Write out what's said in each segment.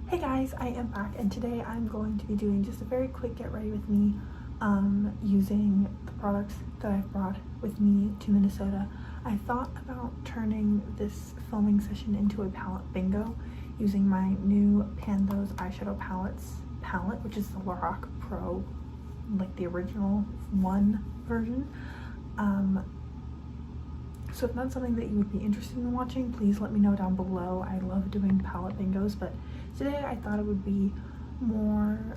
Hey guys, I am back and today I'm going to be doing just a very quick get ready with me using the products that I've brought with me to Minnesota. I thought about turning this filming session into a palette bingo using my new Pandos eyeshadow palette, which is the Lorac Pro, like the original one version. So if that's something that you would be interested in watching, please let me know down below. I love doing palette bingos, but today I thought it would be more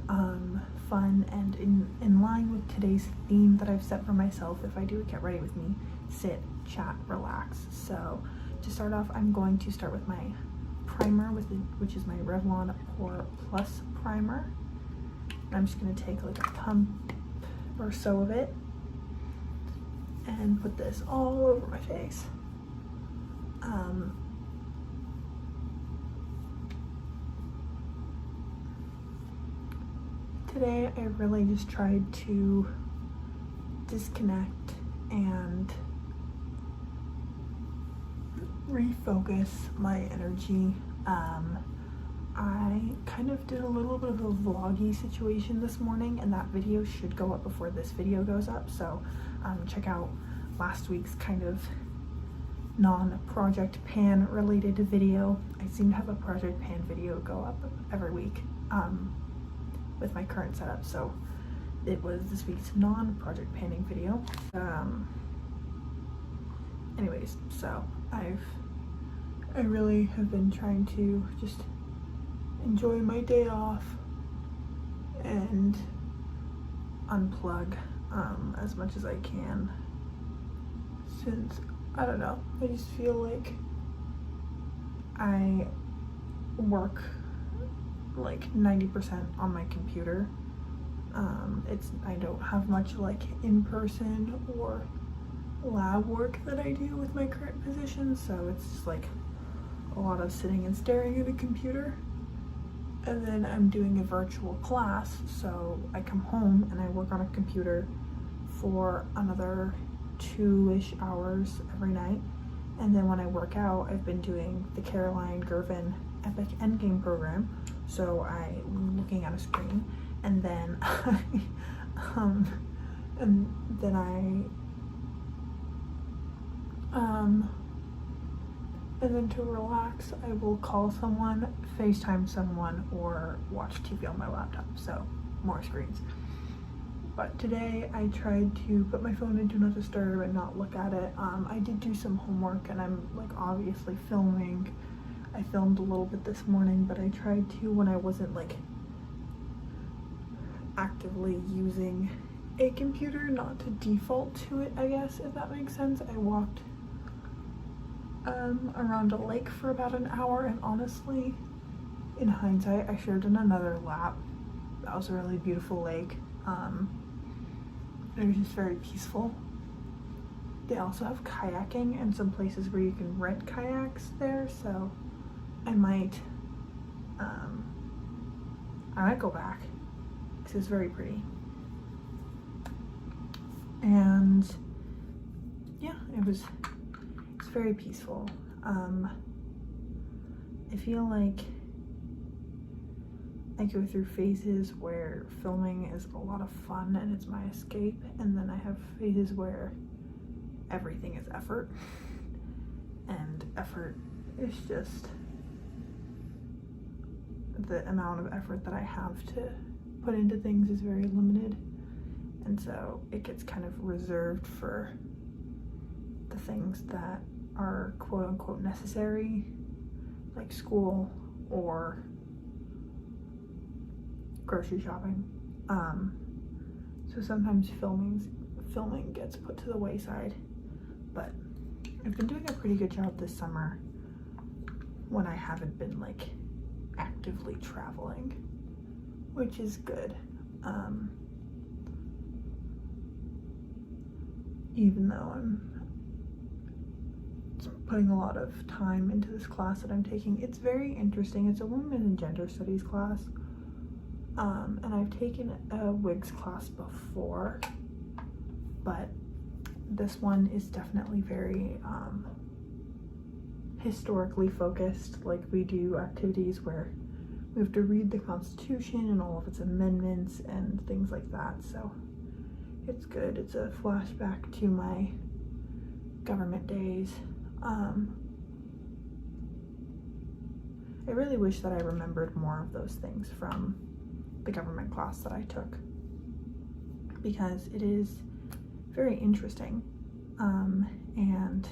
fun and in line with today's theme that I've set for myself if I do a get ready with me, sit, chat, relax. So to start off, I'm going to start with my primer, which is my Revlon Pore Plus primer. I'm just going to take like a pump or so of it and put this all over my face. Today I really just tried to disconnect and refocus my energy. I kind of did a little bit of a vloggy situation this morning, and that video should go up before this video goes up, so check out last week's kind of non-project pan related video. I seem to have a project pan video go up every week with my current setup, so it was this week's non-project panning video. Anyways, so I really have been trying to just enjoy my day off and unplug as much as I can, since I don't know, I just feel like I work like 90% on my computer. I don't have much like in-person or lab work that I do with my current position, so it's just like a lot of sitting and staring at a computer. And then I'm doing a virtual class, so I come home and I work on a computer for another 2-ish hours every night. And then when I work out, I've been doing the Caroline Gervin Epic Endgame program, so I'm looking at a screen, and then and then to relax, I will call someone, FaceTime someone, or watch TV on my laptop, so more screens. But today I tried to put my phone in Do Not Disturb and not look at it. I did do some homework, and I'm like obviously filming. I filmed a little bit this morning, but I tried to, when I wasn't like actively using a computer, not to default to it, I guess, if that makes sense. I walked around a lake for about an hour, and honestly, in hindsight, I should have done another lap. That was a really beautiful lake. It was just very peaceful. They also have kayaking and some places where you can rent kayaks there, so I might go back because it's very pretty. And yeah, it's very peaceful. I feel like I go through phases where filming is a lot of fun and it's my escape, and then I have phases where everything is effort, and effort is just the amount of effort that I have to put into things is very limited, and so it gets kind of reserved for the things that are quote-unquote necessary, like school or grocery shopping. So sometimes filming gets put to the wayside, but I've been doing a pretty good job this summer when I haven't been like actively traveling, which is good. Even though I'm putting a lot of time into this class that I'm taking. It's very interesting. It's a women and gender studies class. And I've taken a wigs class before, but this one is definitely very historically focused. Like, we do activities where we have to read the Constitution and all of its amendments and things like that, so it's good. It's a flashback to my government days. I really wish that I remembered more of those things from the government class that I took, because it is very interesting and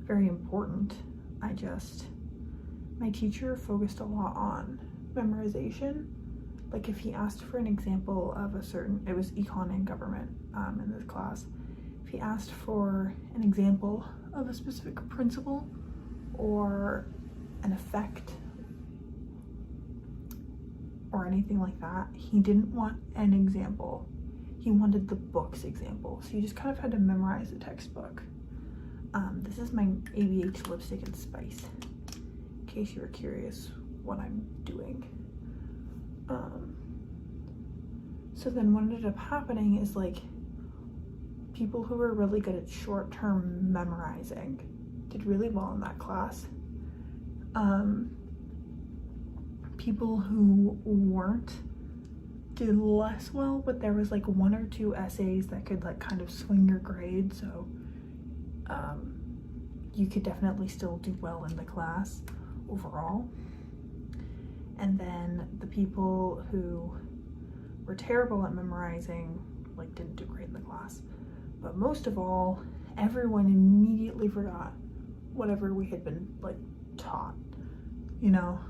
very important. My teacher focused a lot on memorization. Like if he asked for an example of it was econ and government in this class. If he asked for an example of a specific principle or an effect or anything like that, he didn't want an example. He wanted the book's example. So you just kind of had to memorize the textbook. This is my ABH lipstick and spice, in case you were curious what I'm doing. So then what ended up happening is like people who were really good at short-term memorizing did really well in that class. People who weren't did less well, but there was like 1 or 2 essays that could like kind of swing your grade, so you could definitely still do well in the class overall. And then the people who were terrible at memorizing like didn't do great in the class. But most of all, everyone immediately forgot whatever we had been like taught, you know,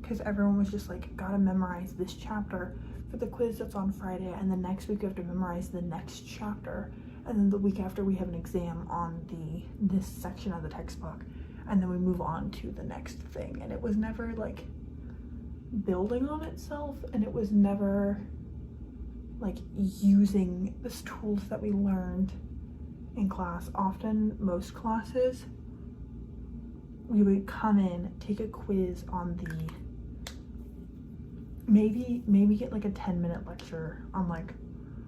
because everyone was just like, gotta memorize this chapter for the quiz that's on Friday, and the next week we have to memorize the next chapter, and then the week after we have an exam on this section of the textbook, and then we move on to the next thing. And it was never like building on itself, and it was never like using the tools that we learned in class. Often, most classes, we would come in, take a quiz on maybe get like a 10-minute lecture on like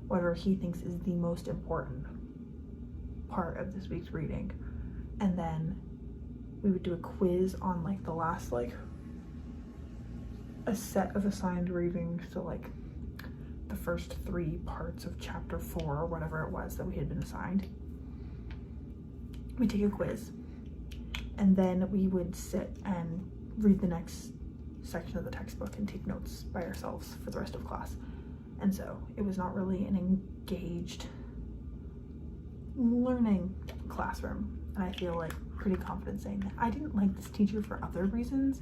whatever he thinks is the most important part of this week's reading, and then we would do a quiz on like the last like a set of assigned readings, so like the first 3 parts of chapter 4 or whatever it was that we had been assigned. We take a quiz, and then we would sit and read the next section of the textbook and take notes by ourselves for the rest of class. And so it was not really an engaged learning classroom, and I feel like pretty confident saying that. I didn't like this teacher for other reasons,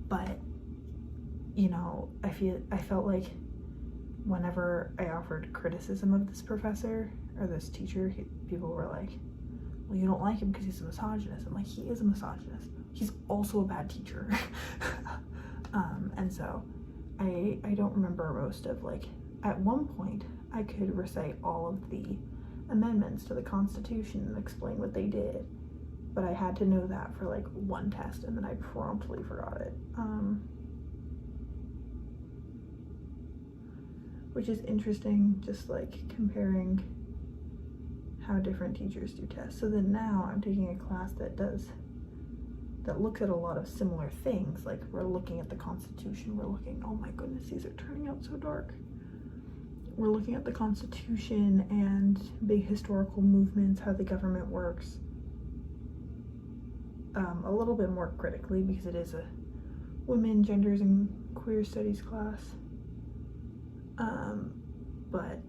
but you know, I felt like whenever I offered criticism of this professor or this teacher, people were like, well, you don't like him because he's a misogynist. I'm like, he is a misogynist. He's also a bad teacher. And so I don't remember most of, like, at one point I could recite all of the amendments to the Constitution and explain what they did, but I had to know that for like one test, and then I promptly forgot it. Which is interesting, just like comparing how different teachers do tests. So then now I'm taking a class that looks at a lot of similar things. Like we're looking at the Constitution, we're looking, oh my goodness, these are turning out so dark. We're looking at the Constitution and big historical movements, how the government works, a little bit more critically because it is a women, genders, and queer studies class. But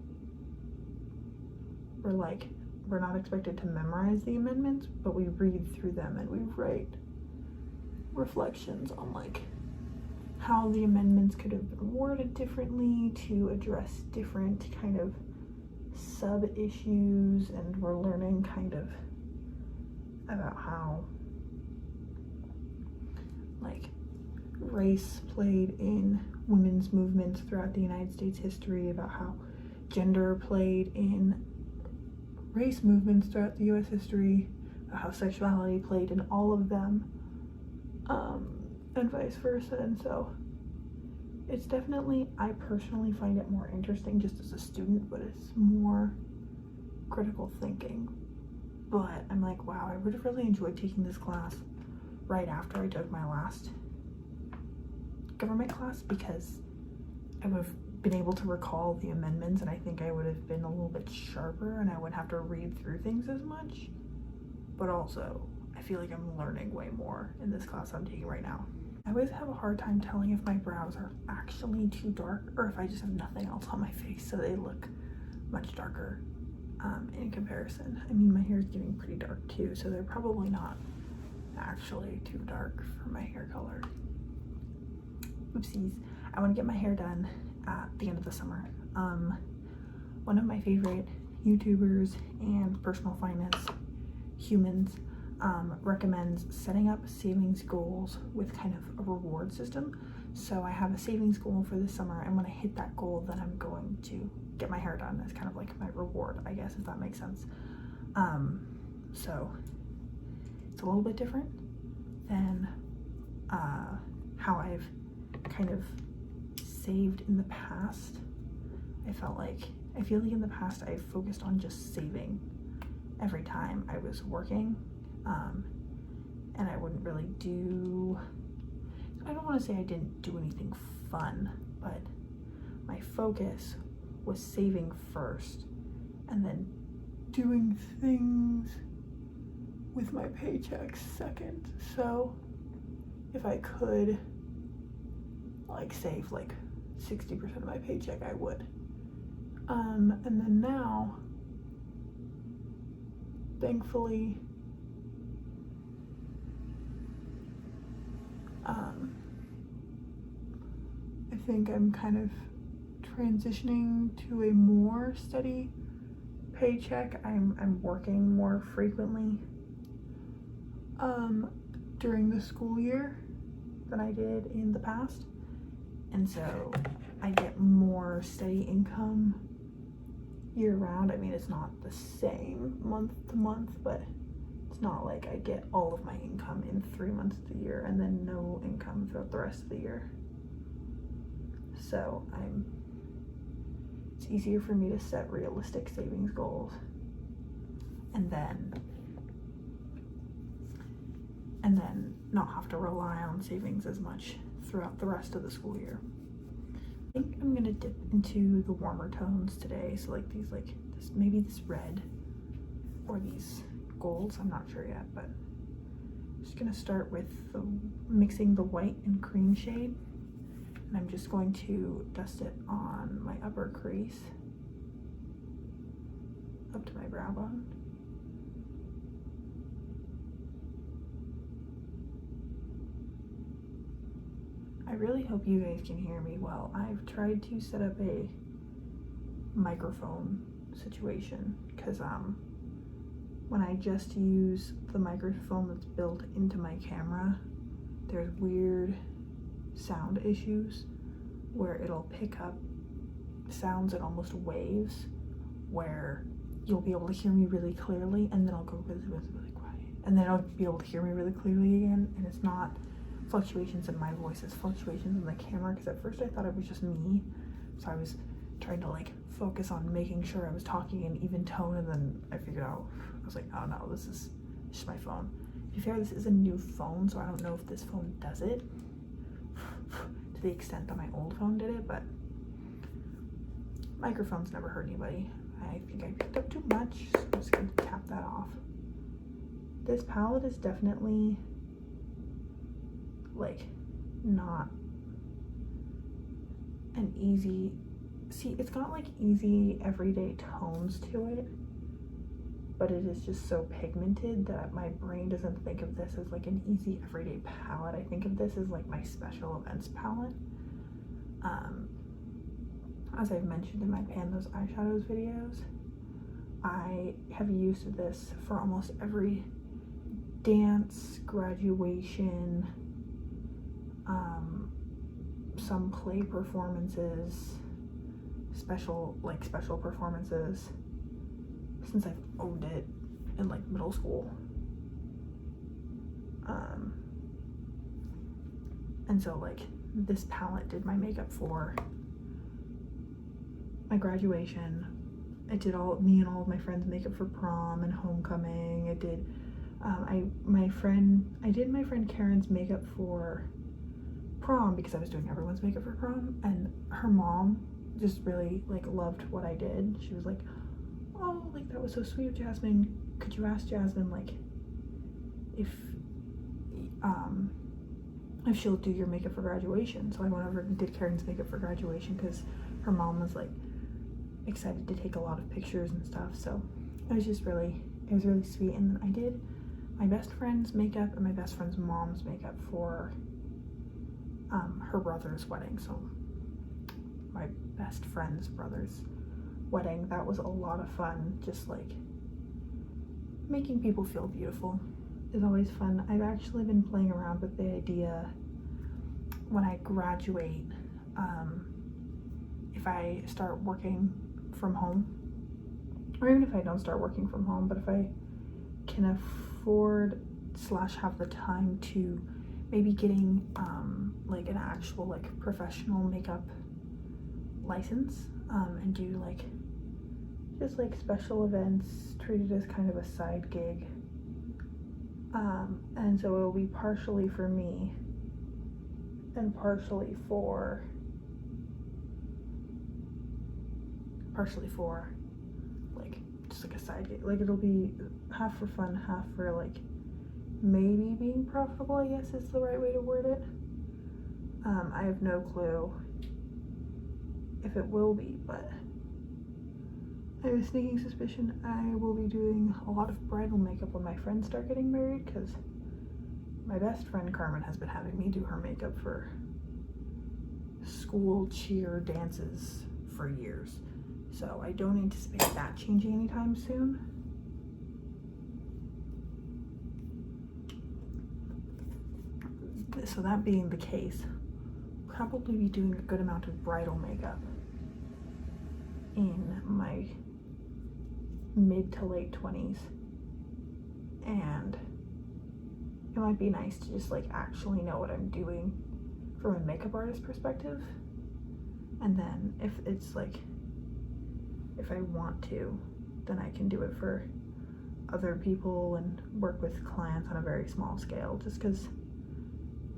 we're not expected to memorize the amendments, but we read through them and we write reflections on like how the amendments could have been worded differently to address different kind of sub-issues, and we're learning kind of about how like race played in women's movements throughout the United States history, about how gender played in race movements throughout the US history, about how sexuality played in all of them, and vice versa. And so it's definitely, I personally find it more interesting just as a student, but it's more critical thinking. But I'm like, wow, I would have really enjoyed taking this class right after I took my last government class because I would have been able to recall the amendments, and I think I would have been a little bit sharper and I wouldn't have to read through things as much. But also, I feel like I'm learning way more in this class I'm taking right now. I always have a hard time telling if my brows are actually too dark or if I just have nothing else on my face, so they look much darker in comparison. I mean, my hair is getting pretty dark too, so they're probably not actually too dark for my hair color. Oopsies. I want to get my hair done at the end of the summer. One of my favorite YouTubers and personal finance humans recommends setting up savings goals with kind of a reward system. So I have a savings goal for this summer, and when I hit that goal, then I'm going to get my hair done as kind of like my reward, I guess, if that makes sense. So it's a little bit different than how I've kind of saved in the past. I feel like in the past I focused on just saving every time I was working, and I wouldn't really do, I don't want to say I didn't do anything fun, but my focus was saving first and then doing things with my paycheck second. So if I could like save like 60% of my paycheck, I would. And then now, thankfully, I think I'm kind of transitioning to a more steady paycheck. I'm working more frequently during the school year than I did in the past, and so I get more steady income year round. I mean, it's not the same month to month, but it's not like I get all of my income in 3 months of the year and then no income throughout the rest of the year. So it's easier for me to set realistic savings goals and then not have to rely on savings as much throughout the rest of the school year. I think I'm gonna dip into the warmer tones today, so like these, like this, maybe this red or these golds, I'm not sure yet, but I'm just gonna start with mixing the white and cream shade, and I'm just going to dust it on my upper crease up to my brow bone. I really hope you guys can hear me well. I've tried to set up a microphone situation because when I just use the microphone that's built into my camera, there's weird sound issues where it'll pick up sounds in almost waves where you'll be able to hear me really clearly and then I'll go really, really, really quiet. And then I'll be able to hear me really clearly again, and it's not fluctuations in my voice, it's fluctuations in the camera, because at first I thought it was just me, so I was trying to like focus on making sure I was talking in even tone, and then I figured out, I was like, oh no, this is just my phone. To be fair, this is a new phone, so I don't know if this phone does it to the extent that my old phone did it, but microphones never hurt anybody. I think I picked up too much, so I'm just gonna tap that off. This palette is definitely like not an easy, see, it's got like easy everyday tones to it, but it is just so pigmented that my brain doesn't think of this as like an easy everyday palette. I think of this as like my special events palette. As I've mentioned in my Pan Those Eyeshadows videos, I have used this for almost every dance, graduation, some play performances, special performances, since I've owned it in like middle school. And so like this palette did my makeup for my graduation. It did me and all of my friends' makeup for prom and homecoming. It did I did my friend Karen's makeup for prom because I was doing everyone's makeup for prom, and her mom just really like loved what I did. She was like, oh, like that was so sweet of Jasmine. Could you ask Jasmine like if she'll do your makeup for graduation? So I went over and did Karen's makeup for graduation because her mom was like excited to take a lot of pictures and stuff. So it was really sweet. And then I did my best friend's makeup and my best friend's mom's makeup for her brother's wedding. So my best friend's brother's wedding, that was a lot of fun. Just like making people feel beautiful is always fun. I've actually been playing around with the idea when I graduate, if I start working from home, or even if I don't start working from home, but if I can afford / have the time to maybe getting like an actual like professional makeup license, and do like just like special events, treat it as kind of a side gig, and so it'll be partially for me and partially for like just like a side gig. Like it'll be half for fun, half for like maybe being profitable, I guess is the right way to word it. I have no clue if it will be, but I have a sneaking suspicion I will be doing a lot of bridal makeup when my friends start getting married, because my best friend Carmen has been having me do her makeup for school cheer dances for years. So I don't anticipate that changing anytime soon. So that being the case, probably be doing a good amount of bridal makeup in my mid to late 20s, and it might be nice to just like actually know what I'm doing from a makeup artist perspective. And then if it's like, if I want to, then I can do it for other people and work with clients on a very small scale, just because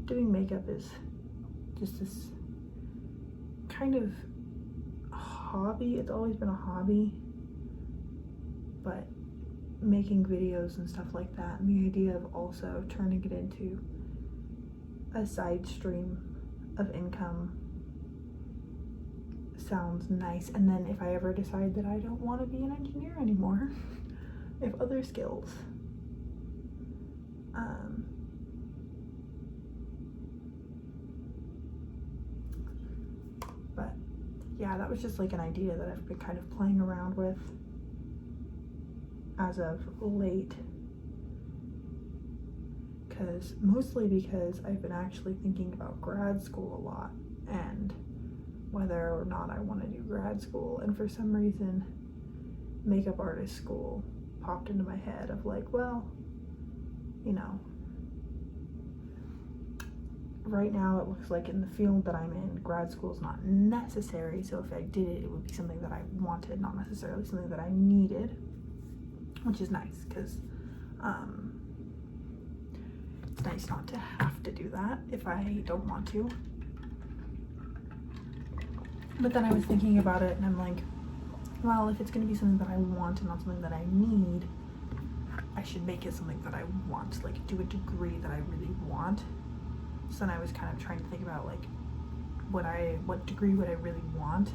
doing makeup is just this kind of hobby. It's always been a hobby, but making videos and stuff like that, and the idea of also turning it into a side stream of income sounds nice. And then if I ever decide that I don't want to be an engineer anymore, I have other skills. But yeah, that was just like an idea that I've been kind of playing around with as of late, mostly because I've been actually thinking about grad school a lot and whether or not I want to do grad school, and for some reason makeup artist school popped into my head of like, well, you know, right now it looks like in the field that I'm in, grad school is not necessary, so if I did it, it would be something that I wanted, not necessarily something that I needed, which is nice, because it's nice not to have to do that if I don't want to. But then I was thinking about it and I'm like, well, if it's going to be something that I want and not something that I need, I should make it something that I want, like do a degree that I really want. So then I was kind of trying to think about like what degree would I really want,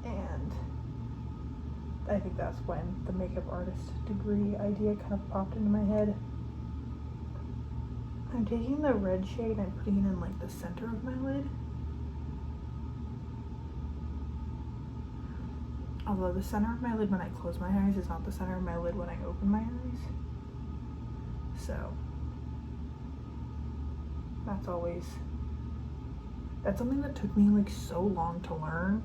and I think that's when the makeup artist degree idea kind of popped into my head. I'm taking the red shade and I'm putting it in like the center of my lid. Although the center of my lid when I close my eyes is not the center of my lid when I open my eyes. So that's something that took me like so long to learn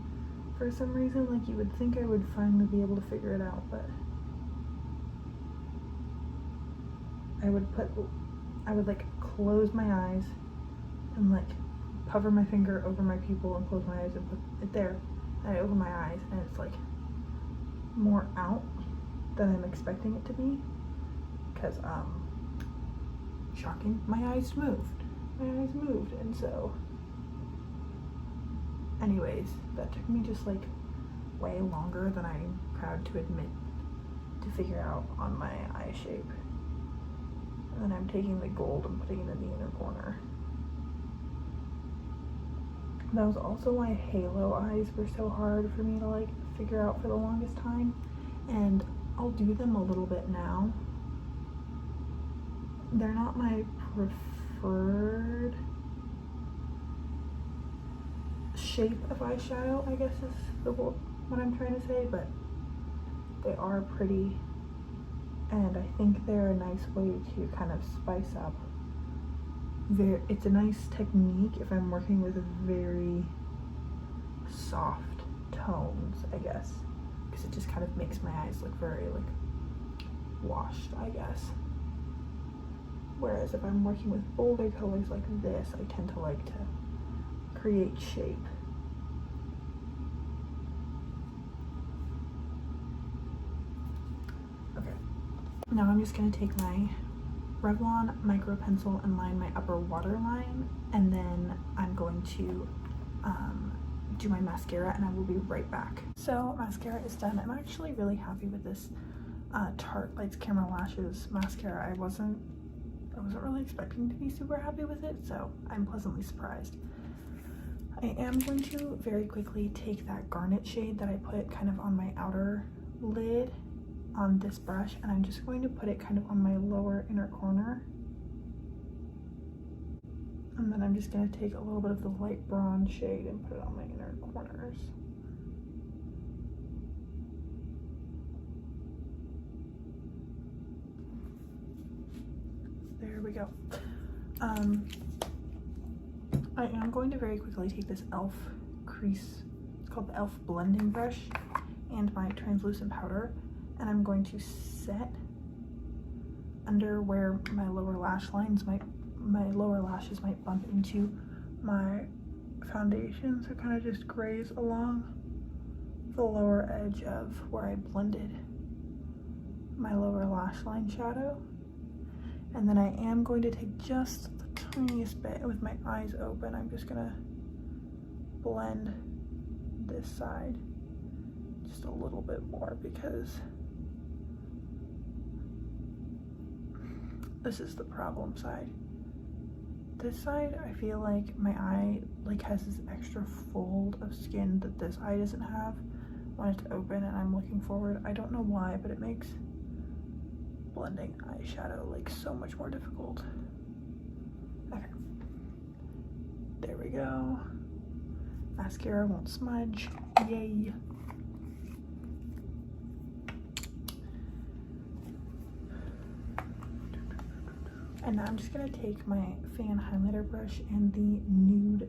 for some reason. Like you would think I would finally be able to figure it out, but I would like close my eyes and like hover my finger over my pupil and close my eyes and put it there, and I open my eyes and it's like more out than I'm expecting it to be, because shocking, my eyes moved. my eyes moved. And so anyways, that took me just like way longer than I'm proud to admit to figure out on my eye shape. And then I'm taking the gold and putting it in the inner corner. That was also why halo eyes were so hard for me to like figure out for the longest time. And I'll do them a little bit now. They're not my preferred shape of eyeshadow, I guess is what I'm trying to say, but they are pretty, and I think they're a nice way to kind of spice up. It's a nice technique if I'm working with very soft tones, I guess, because it just kind of makes my eyes look very like washed, I guess. Whereas if I'm working with bolder colors like this, I tend to like to create shape. Okay, now I'm just gonna take my Revlon micro pencil and line my upper waterline, and then I'm going to do my mascara, and I will be right back. So mascara is done. I'm actually really happy with this Tarte Lights Camera Lashes mascara. I wasn't really expecting to be super happy with it, so I'm pleasantly surprised. I am going to very quickly take that garnet shade that I put kind of on my outer lid on this brush, and I'm just going to put it kind of on my lower inner corner. And then I'm just going to take a little bit of the light bronze shade and put it on my inner corners. There we go. I am going to very quickly take this e.l.f. crease, it's called the e.l.f. blending brush, and my translucent powder, and I'm going to set under where my lower lashes might bump into my foundation, so it kind of just graze along the lower edge of where I blended my lower lash line shadow. And then I am going to take just the tiniest bit with my eyes open. I'm just gonna blend this side just a little bit more, because this is the problem side. This side, I feel like my eye like has this extra fold of skin that this eye doesn't have when it's open and I'm looking forward. I don't know why, but it makes blending eyeshadow like so much more difficult. Okay, there we go. Mascara won't smudge, yay. And now I'm just gonna take my fan highlighter brush and the Nude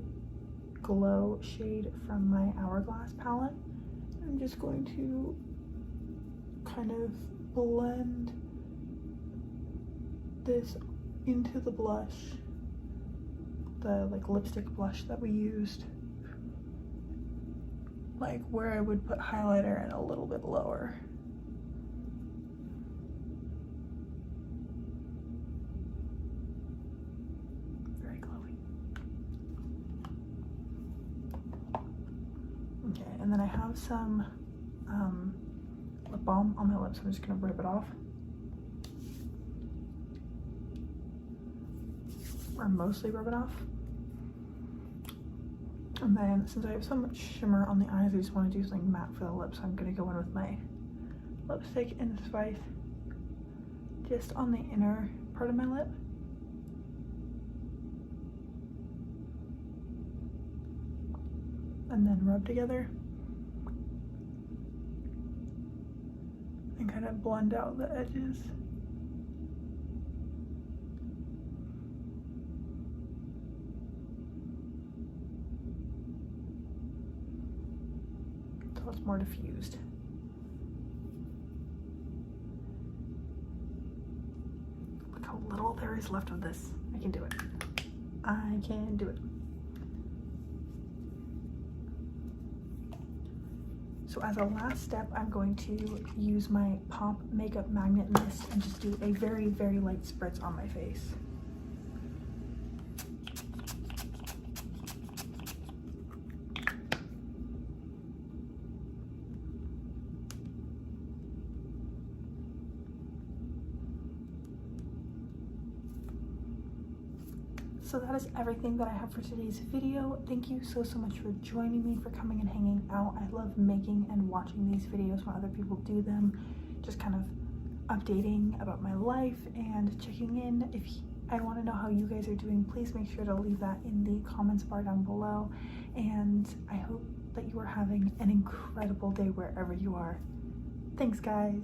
Glow shade from my Hourglass palette. I'm just going to kind of blend this into the blush, the like lipstick blush that we used, like where I would put highlighter and a little bit lower. Very glowy. Okay, and then I have some lip balm on my lips, so I'm just gonna rip it off. Or mostly rub it off. And then since I have so much shimmer on the eyes, I just want to do something matte for the lips, so I'm going to go in with my lipstick and spice just on the inner part of my lip. And then rub together and kind of blend out the edges. So it's more diffused. Look how little there is left of this. I can do it. I can do it. So as a last step, I'm going to use my Pop Makeup Magnet Mist and just do a very, very light spritz on my face. so that is everything that I have for today's video. Thank you so much for joining me, for coming and hanging out. I love making and watching these videos when other people do them, just kind of updating about my life and checking in. If I want to know how you guys are doing, please make sure to leave that in the comments bar down below, and I hope that you are having an incredible day wherever you are. Thanks, guys.